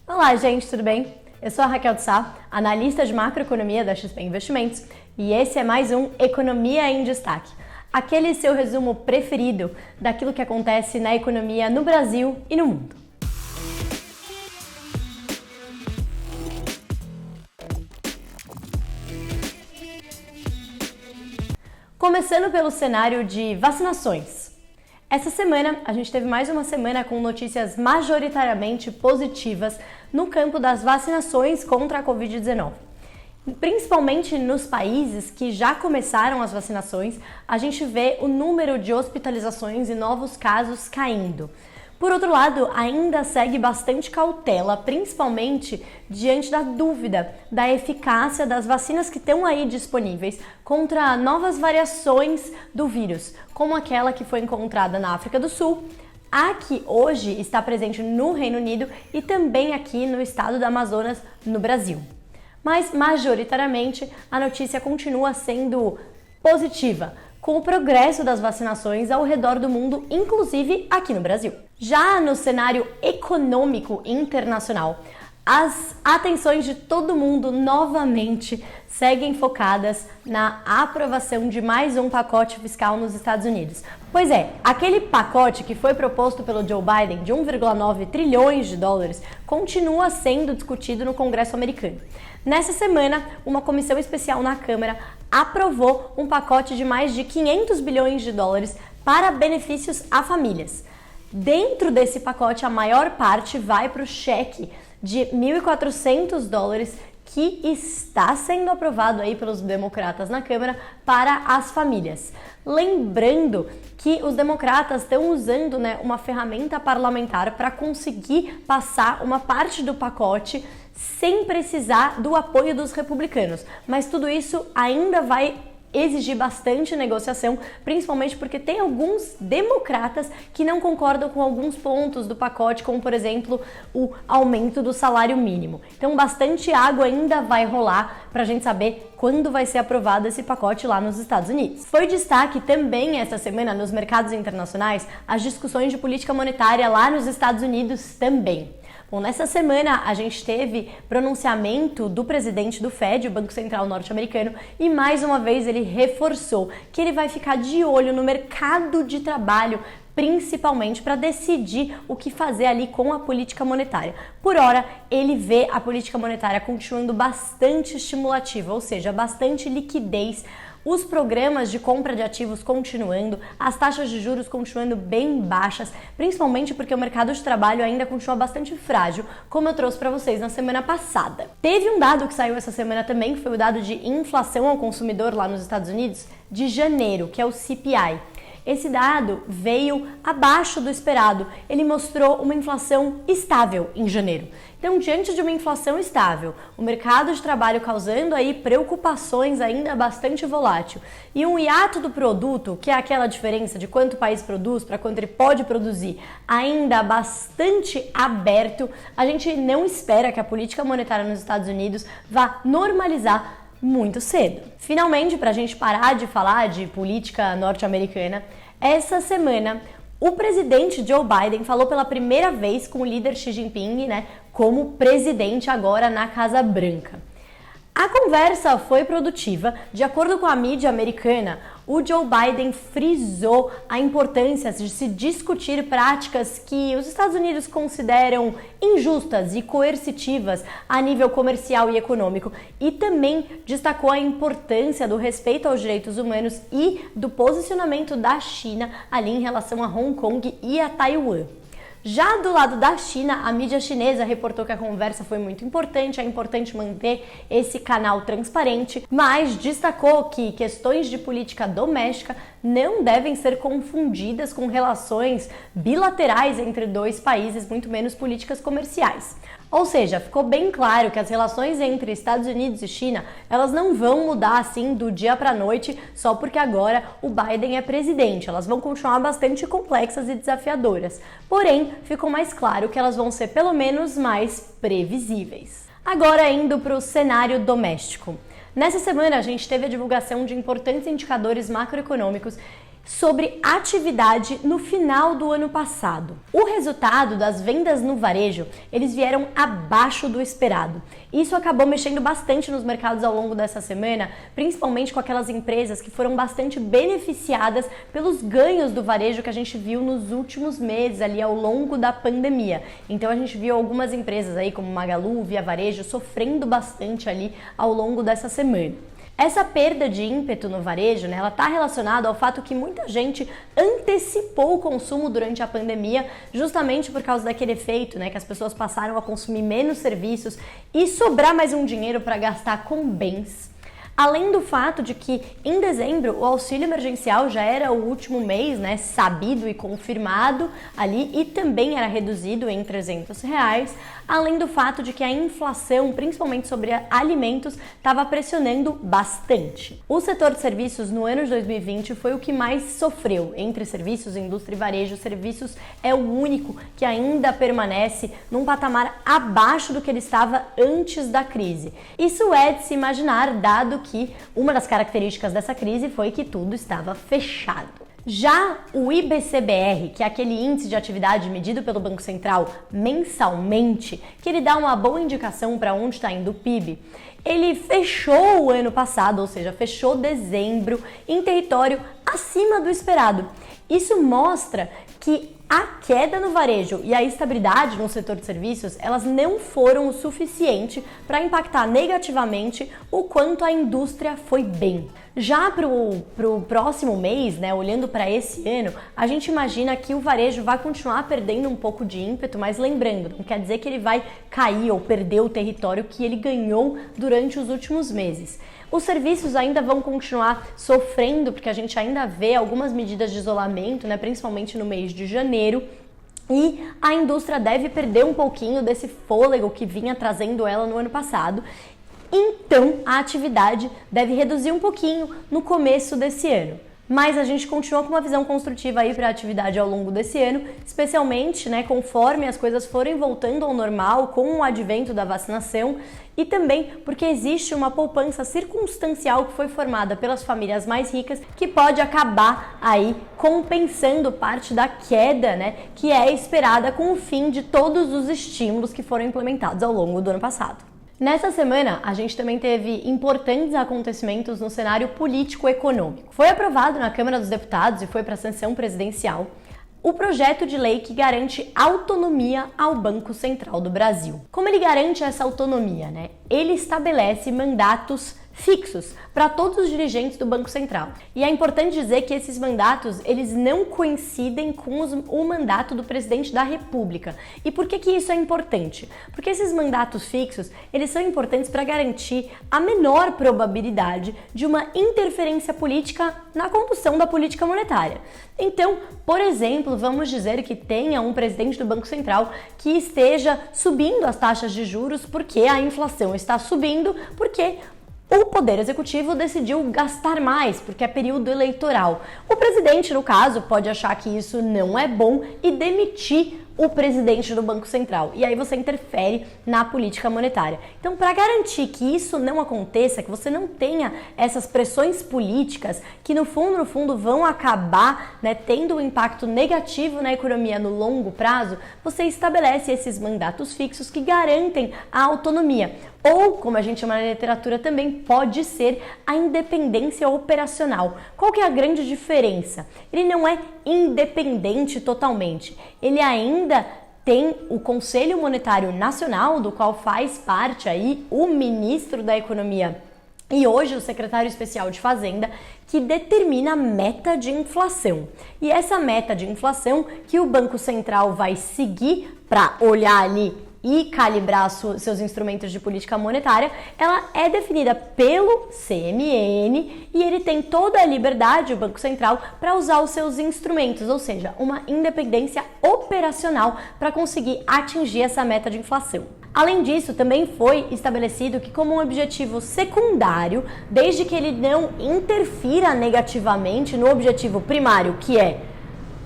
Olá, gente, tudo bem? Eu sou a Raquel de Sá, analista de macroeconomia da XP Investimentos, e esse é mais um Economia em Destaque, aquele seu resumo preferido daquilo que acontece na economia no Brasil e no mundo. Começando pelo cenário de vacinações. Essa semana, a gente teve mais uma semana com notícias majoritariamente positivas no campo das vacinações contra a Covid-19. Principalmente nos países que já começaram as vacinações, a gente vê o número de hospitalizações e novos casos caindo. Por outro lado, ainda segue bastante cautela, principalmente diante da dúvida da eficácia das vacinas que estão aí disponíveis contra novas variações do vírus, como aquela que foi encontrada na África do Sul, a que hoje está presente no Reino Unido e também aqui no estado do Amazonas, no Brasil. Mas, majoritariamente, a notícia continua sendo positiva, com o progresso das vacinações ao redor do mundo, inclusive aqui no Brasil. Já no cenário econômico internacional, as atenções de todo mundo novamente seguem focadas na aprovação de mais um pacote fiscal nos Estados Unidos. Pois é, aquele pacote que foi proposto pelo Joe Biden de 1,9 trilhões de dólares continua sendo discutido no Congresso americano. Nessa semana, uma comissão especial na Câmara aprovou um pacote de mais de 500 bilhões de dólares para benefícios a famílias. Dentro desse pacote, a maior parte vai para o cheque de 1.400 dólares que está sendo aprovado aí pelos democratas na Câmara para as famílias. Lembrando que os democratas estão usando, uma ferramenta parlamentar para conseguir passar uma parte do pacote sem precisar do apoio dos republicanos. Mas tudo isso ainda vai exigir bastante negociação, principalmente porque tem alguns democratas que não concordam com alguns pontos do pacote, como por exemplo o aumento do salário mínimo. Então bastante água ainda vai rolar para a gente saber quando vai ser aprovado esse pacote lá nos Estados Unidos. Foi destaque também essa semana nos mercados internacionais as discussões de política monetária lá nos Estados Unidos também. Bom, nessa semana a gente teve pronunciamento do presidente do Fed, o Banco Central norte-americano, e mais uma vez ele reforçou que ele vai ficar de olho no mercado de trabalho, principalmente para decidir o que fazer ali com a política monetária. Por hora, ele vê a política monetária continuando bastante estimulativa, ou seja, bastante liquidez, os programas de compra de ativos continuando, as taxas de juros continuando bem baixas, principalmente porque o mercado de trabalho ainda continua bastante frágil, como eu trouxe para vocês na semana passada. Teve um dado que saiu essa semana também, que foi o dado de inflação ao consumidor lá nos Estados Unidos de janeiro, que é o CPI. Esse dado veio abaixo do esperado, ele mostrou uma inflação estável em janeiro. Então, diante de uma inflação estável, o mercado de trabalho causando aí preocupações ainda bastante volátil e um hiato do produto, que é aquela diferença de quanto o país produz para quanto ele pode produzir, ainda bastante aberto, a gente não espera que a política monetária nos Estados Unidos vá normalizar muito cedo. Finalmente, para a gente parar de falar de política norte-americana, essa semana o presidente Joe Biden falou pela primeira vez com o líder Xi Jinping, como presidente agora na Casa Branca. A conversa foi produtiva. De acordo com a mídia americana, o Joe Biden frisou a importância de se discutir práticas que os Estados Unidos consideram injustas e coercitivas a nível comercial e econômico, e também destacou a importância do respeito aos direitos humanos e do posicionamento da China ali em relação a Hong Kong e a Taiwan. Já do lado da China, a mídia chinesa reportou que a conversa foi muito importante, é importante manter esse canal transparente, mas destacou que questões de política doméstica não devem ser confundidas com relações bilaterais entre dois países, muito menos políticas comerciais. Ou seja, ficou bem claro que as relações entre Estados Unidos e China, elas não vão mudar assim do dia para a noite só porque agora o Biden é presidente. Elas vão continuar bastante complexas e desafiadoras. Porém, ficou mais claro que elas vão ser pelo menos mais previsíveis. Agora indo para o cenário doméstico. Nessa semana a gente teve a divulgação de importantes indicadores macroeconômicos sobre atividade no final do ano passado. O resultado das vendas no varejo, eles vieram abaixo do esperado. Isso acabou mexendo bastante nos mercados ao longo dessa semana, principalmente com aquelas empresas que foram bastante beneficiadas pelos ganhos do varejo que a gente viu nos últimos meses ali ao longo da pandemia. Então a gente viu algumas empresas aí como Magalu, Via Varejo sofrendo bastante ali ao longo dessa semana. Essa perda de ímpeto no varejo, ela está relacionada ao fato que muita gente antecipou o consumo durante a pandemia, justamente por causa daquele efeito, que as pessoas passaram a consumir menos serviços e sobrar mais um dinheiro para gastar com bens. Além do fato de que, em dezembro, o auxílio emergencial já era o último mês, sabido e confirmado ali, e também era reduzido em R$300, além do fato de que a inflação, principalmente sobre alimentos, estava pressionando bastante. O setor de serviços no ano de 2020 foi o que mais sofreu. Entre serviços, indústria e varejo, serviços é o único que ainda permanece num patamar abaixo do que ele estava antes da crise. Isso é de se imaginar, dado que uma das características dessa crise foi que tudo estava fechado. Já o IBCBR, que é aquele índice de atividade medido pelo Banco Central mensalmente, que ele dá uma boa indicação para onde está indo o PIB, ele fechou o ano passado, ou seja, fechou dezembro em território acima do esperado. Isso mostra que a queda no varejo e a estabilidade no setor de serviços, elas não foram o suficiente para impactar negativamente o quanto a indústria foi bem. Já para o próximo mês, olhando para esse ano, a gente imagina que o varejo vai continuar perdendo um pouco de ímpeto, mas lembrando, não quer dizer que ele vai cair ou perder o território que ele ganhou durante os últimos meses. Os serviços ainda vão continuar sofrendo, porque a gente ainda vê algumas medidas de isolamento, principalmente no mês de janeiro, e a indústria deve perder um pouquinho desse fôlego que vinha trazendo ela no ano passado. Então, a atividade deve reduzir um pouquinho no começo desse ano. Mas a gente continua com uma visão construtiva aí para a atividade ao longo desse ano, especialmente conforme as coisas forem voltando ao normal com o advento da vacinação e também porque existe uma poupança circunstancial que foi formada pelas famílias mais ricas que pode acabar aí compensando parte da queda, que é esperada com o fim de todos os estímulos que foram implementados ao longo do ano passado. Nessa semana, a gente também teve importantes acontecimentos no cenário político-econômico. Foi aprovado na Câmara dos Deputados e foi para a sanção presidencial o projeto de lei que garante autonomia ao Banco Central do Brasil. Como ele garante essa autonomia? Ele estabelece mandatos fixos para todos os dirigentes do Banco Central. E é importante dizer que esses mandatos, eles não coincidem com o mandato do presidente da República. E por que isso é importante? Porque esses mandatos fixos, eles são importantes para garantir a menor probabilidade de uma interferência política na condução da política monetária. Então, por exemplo, vamos dizer que tenha um presidente do Banco Central que esteja subindo as taxas de juros porque a inflação está subindo, porque o Poder Executivo decidiu gastar mais, porque é período eleitoral. O presidente, no caso, pode achar que isso não é bom e demitir o presidente do Banco Central. E aí você interfere na política monetária. Então, para garantir que isso não aconteça, que você não tenha essas pressões políticas que no fundo vão acabar tendo um impacto negativo na economia no longo prazo, você estabelece esses mandatos fixos que garantem a autonomia. Ou, como a gente chama na literatura também, pode ser a independência operacional. Qual que é a grande diferença? Ele não é independente totalmente. Ele ainda tem o Conselho Monetário Nacional, do qual faz parte aí o ministro da Economia e hoje o secretário especial de Fazenda, que determina a meta de inflação. E essa meta de inflação que o Banco Central vai seguir para olhar ali e calibrar seus instrumentos de política monetária, ela é definida pelo CMN e ele tem toda a liberdade, o Banco Central, para usar os seus instrumentos, ou seja, uma independência operacional para conseguir atingir essa meta de inflação. Além disso, também foi estabelecido que, como um objetivo secundário, desde que ele não interfira negativamente no objetivo primário, que é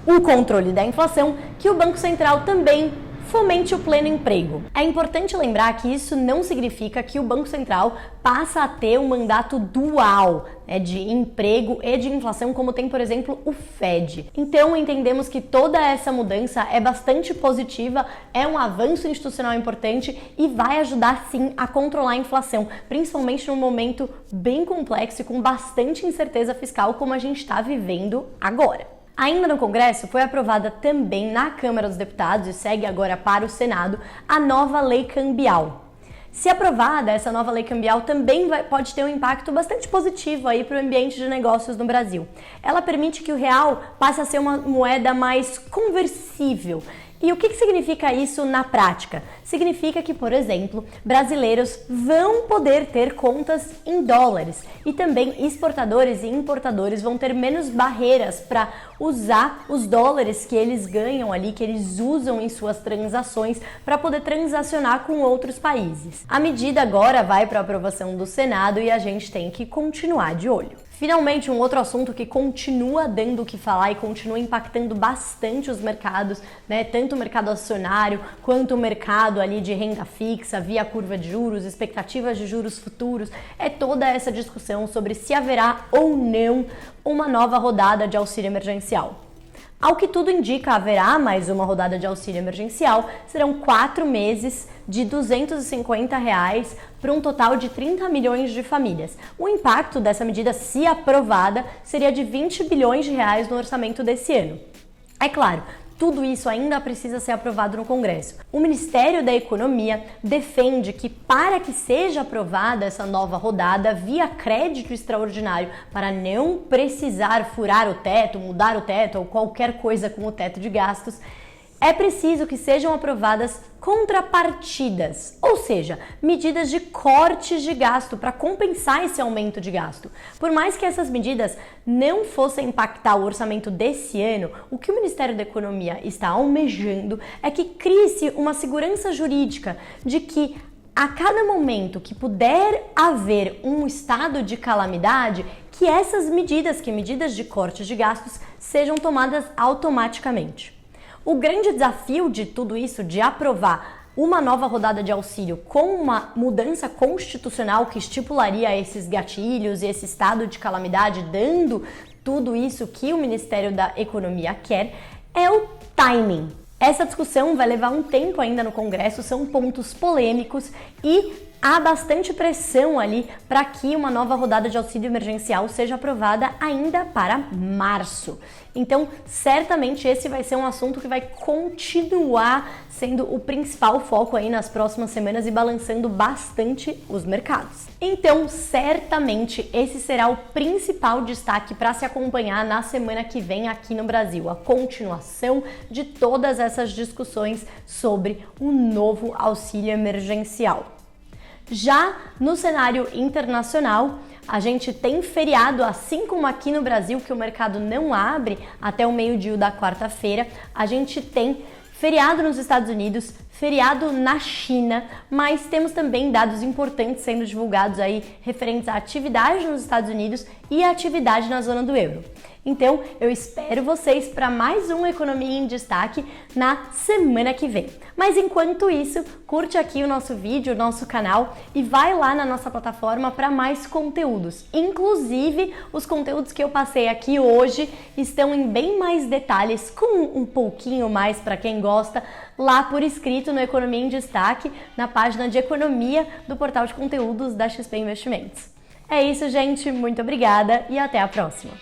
o controle da inflação, que o Banco Central também Fomente o pleno emprego. É importante lembrar que isso não significa que o Banco Central passa a ter um mandato dual, de emprego e de inflação, como tem, por exemplo, o Fed. Então, entendemos que toda essa mudança é bastante positiva, é um avanço institucional importante e vai ajudar, sim, a controlar a inflação, principalmente num momento bem complexo e com bastante incerteza fiscal, como a gente está vivendo agora. Ainda no Congresso, foi aprovada também na Câmara dos Deputados e segue agora para o Senado a nova lei cambial. Se aprovada, essa nova lei cambial também pode ter um impacto bastante positivo aí para o ambiente de negócios no Brasil. Ela permite que o real passe a ser uma moeda mais conversível. E o que significa isso na prática? Significa que, por exemplo, brasileiros vão poder ter contas em dólares e também exportadores e importadores vão ter menos barreiras para usar os dólares que eles ganham ali, que eles usam em suas transações para poder transacionar com outros países. A medida agora vai para a aprovação do Senado e a gente tem que continuar de olho. Finalmente, um outro assunto que continua dando o que falar e continua impactando bastante os mercados, tanto o mercado acionário quanto o mercado ali de renda fixa, via curva de juros, expectativas de juros futuros, é toda essa discussão sobre se haverá ou não uma nova rodada de auxílio emergencial. Ao que tudo indica, haverá mais uma rodada de auxílio emergencial, serão 4 meses de R$ 250 para um total de 30 milhões de famílias. O impacto dessa medida, se aprovada, seria de 20 bilhões de reais no orçamento desse ano. É claro, tudo isso ainda precisa ser aprovado no Congresso. O Ministério da Economia defende que, para que seja aprovada essa nova rodada via crédito extraordinário, para não precisar furar o teto, mudar o teto ou qualquer coisa com o teto de gastos, é preciso que sejam aprovadas contrapartidas, ou seja, medidas de cortes de gasto para compensar esse aumento de gasto. Por mais que essas medidas não fossem impactar o orçamento desse ano, o que o Ministério da Economia está almejando é que crie-se uma segurança jurídica de que a cada momento que puder haver um estado de calamidade, que essas medidas de cortes de gastos, sejam tomadas automaticamente. O grande desafio de tudo isso, de aprovar uma nova rodada de auxílio com uma mudança constitucional que estipularia esses gatilhos e esse estado de calamidade, dando tudo isso que o Ministério da Economia quer, é o timing. Essa discussão vai levar um tempo ainda no Congresso, são pontos polêmicos e há bastante pressão ali para que uma nova rodada de auxílio emergencial seja aprovada ainda para março. Então, certamente esse vai ser um assunto que vai continuar sendo o principal foco aí nas próximas semanas e balançando bastante os mercados. Então, certamente esse será o principal destaque para se acompanhar na semana que vem aqui no Brasil, a continuação de todas essas discussões sobre o novo auxílio emergencial. Já no cenário internacional, a gente tem feriado, assim como aqui no Brasil, que o mercado não abre até o meio-dia da quarta-feira, a gente tem feriado nos Estados Unidos, feriado na China, mas temos também dados importantes sendo divulgados aí referentes à atividade nos Estados Unidos e à atividade na zona do euro. Então, eu espero vocês para mais um Economia em Destaque na semana que vem. Mas enquanto isso, curte aqui o nosso vídeo, o nosso canal e vai lá na nossa plataforma para mais conteúdos. Inclusive, os conteúdos que eu passei aqui hoje estão em bem mais detalhes, com um pouquinho mais para quem gosta, lá por escrito no Economia em Destaque, na página de economia do portal de conteúdos da XP Investimentos. É isso, gente. Muito obrigada e até a próxima.